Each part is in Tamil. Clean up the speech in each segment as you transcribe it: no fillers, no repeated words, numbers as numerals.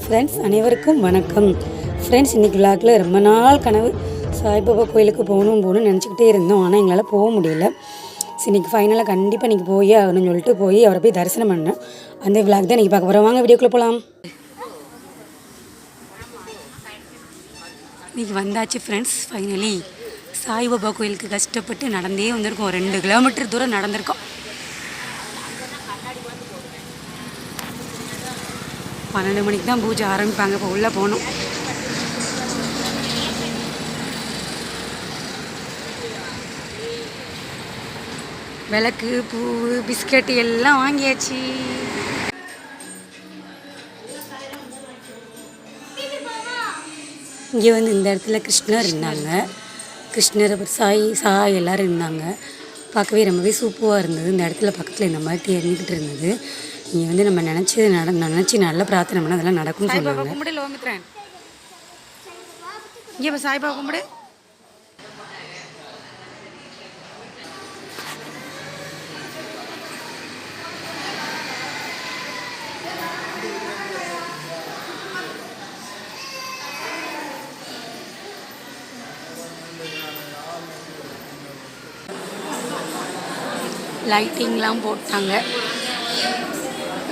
ஃப்ரெண்ட்ஸ் அனைவருக்கும் வணக்கம். ஃப்ரெண்ட்ஸ் இன்றைக்கி விளாக்கில் ரொம்ப நாள் கனவு சாய்பாபா கோயிலுக்கு போகணும்னு நினச்சிக்கிட்டே இருந்தோம். ஆனால் எங்களால் போக முடியல. இன்றைக்கி ஃபைனலாக கண்டிப்பாக இன்றைக்கி போய் ஆகணும்னு சொல்லிட்டு அவரை போய் தரிசனம் பண்ணேன். அந்த விளாக் தான் இன்றைக்கி பார்க்க போகிறோம். வாங்க வீடியோக்குள்ளே போகலாம். இன்றைக்கி வந்தாச்சு ஃப்ரெண்ட்ஸ். ஃபைனலி சாய்பாபா கோயிலுக்கு கஷ்டப்பட்டு நடந்தே வந்திருக்கோம். 2 கிலோமீட்டர் தூரம் நடந்திருக்கோம். 12 மணிக்கு தான் பூஜை ஆரம்பிப்பாங்க. இப்போ உள்ளே போகணும். விளக்கு, பூ, பிஸ்கட் எல்லாம் வாங்கியாச்சு. இங்கே இந்த இடத்துல கிருஷ்ணர் இருந்தாங்க. கிருஷ்ணர் சாய் எல்லோரும் இருந்தாங்க. பார்க்கவே ரொம்பவே சூப்பராக இருந்தது. இந்த இடத்துல பக்கத்தில் இந்த மாதிரி தெரிஞ்சுக்கிட்டு இருந்தது. இங்கே நம்ம நினச்சி நல்ல பிரார்த்தனை பண்ணால் அதெல்லாம் நடக்கும்னு சொல்லுவாங்க. கும்பிடு லோமித்ரன். இங்கே இப்போ சாய்பாபா கும்பிடு. லைட்டிங்லாம் போட்டாங்க.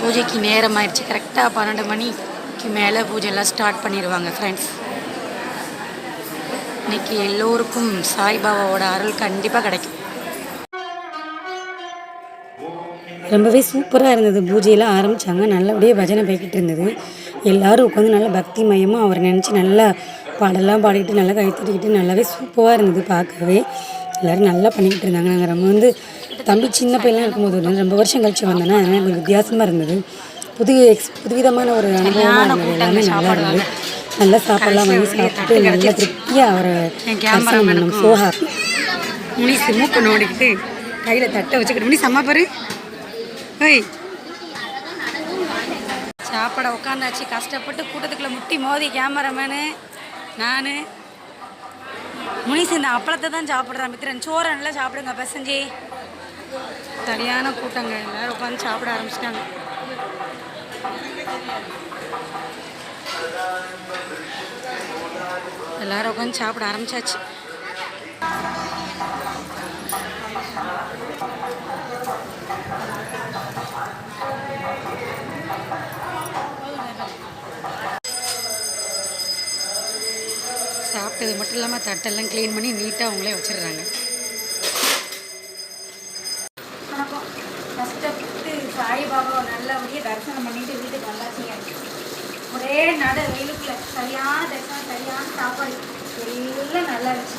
பூஜைக்கு நேரம் ஆயிடுச்சு. கரெக்டாக 12 மணிக்கு மேலே பூஜையெல்லாம் ஸ்டார்ட் பண்ணிடுவாங்க ஃப்ரெண்ட்ஸ். இன்றைக்கி எல்லோருக்கும் சாய்பாபாவோட அருள் கண்டிப்பாக கிடைக்கும். ரொம்பவே சூப்பராக இருந்தது. பூஜையெல்லாம் ஆரம்பித்தாங்க. நல்லபடியாக பஜனை போய்கிட்டு இருந்தது. எல்லோரும் உட்காந்து நல்லா பக்தி மயமாக அவரை நினச்சி நல்லா பாடலாம் பாடிக்கிட்டு நல்லா கைத்தட்டிக்கிட்டு நல்லாவே சூப்பராக இருந்தது. பார்க்கவே எல்லோரும் நல்லா பண்ணிக்கிட்டு இருந்தாங்க. நாங்கள் ரொம்ப தம்பி சின்ன பையன்லாம் இருக்கும்போது ரொம்ப வருஷம் கழிச்சு வந்தோன்னா அதனால் கொஞ்சம் வித்தியாசமாக இருந்தது. புதுவிதமான ஒரு அனுபவமாக இருந்தது. எல்லாமே நல்லா இருந்தது. நல்லா சாப்பாடெல்லாம் வாங்கி சாப்பிட்டு நல்லா திருப்தியாக அவரை பண்ணோம். So happy. முனிசு மூக்கு நோடிக்கிட்டு கையில் தட்டை வச்சுக்கிட்டு முனிஸ் அம்மா பாரு. ஓய் சாப்பாடை உட்காந்தாச்சு. கஷ்டப்பட்டு கூட்டத்துக்குள்ளே முட்டி மோதி கேமராமேனு நான் முனிஸ் இந்த அப்பளத்தை தான் சாப்பிட்றான். மித்திரன் சோறை நல்லா சாப்பிடுங்க பசஞ்சி. சரியான கூட்டங்க. எல்லோரும் உட்காந்து சாப்பிட ஆரம்பிச்சிட்டாங்க. எல்லோரும் உட்காந்து சாப்பிட ஆரம்பிச்சாச்சு. சாப்பிட்டது மட்டும் இல்லாமல் தட்டெல்லாம் க்ளீன் பண்ணி நீட்டாக அவங்களே வச்சிடுறாங்க. கஷ்டப்பட்டு சாய்பாபா நல்லபடியாக தரிசனம் பண்ணிட்டு வீட்டுக்கு வந்தாச்சுங்க. ஒரே வெயிலுக்குள்ள சரியான தரிசனம், சரியான சாப்பாடு எல்லாம் நல்லா இருந்துச்சு.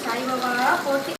சாய்பாபா போட்டு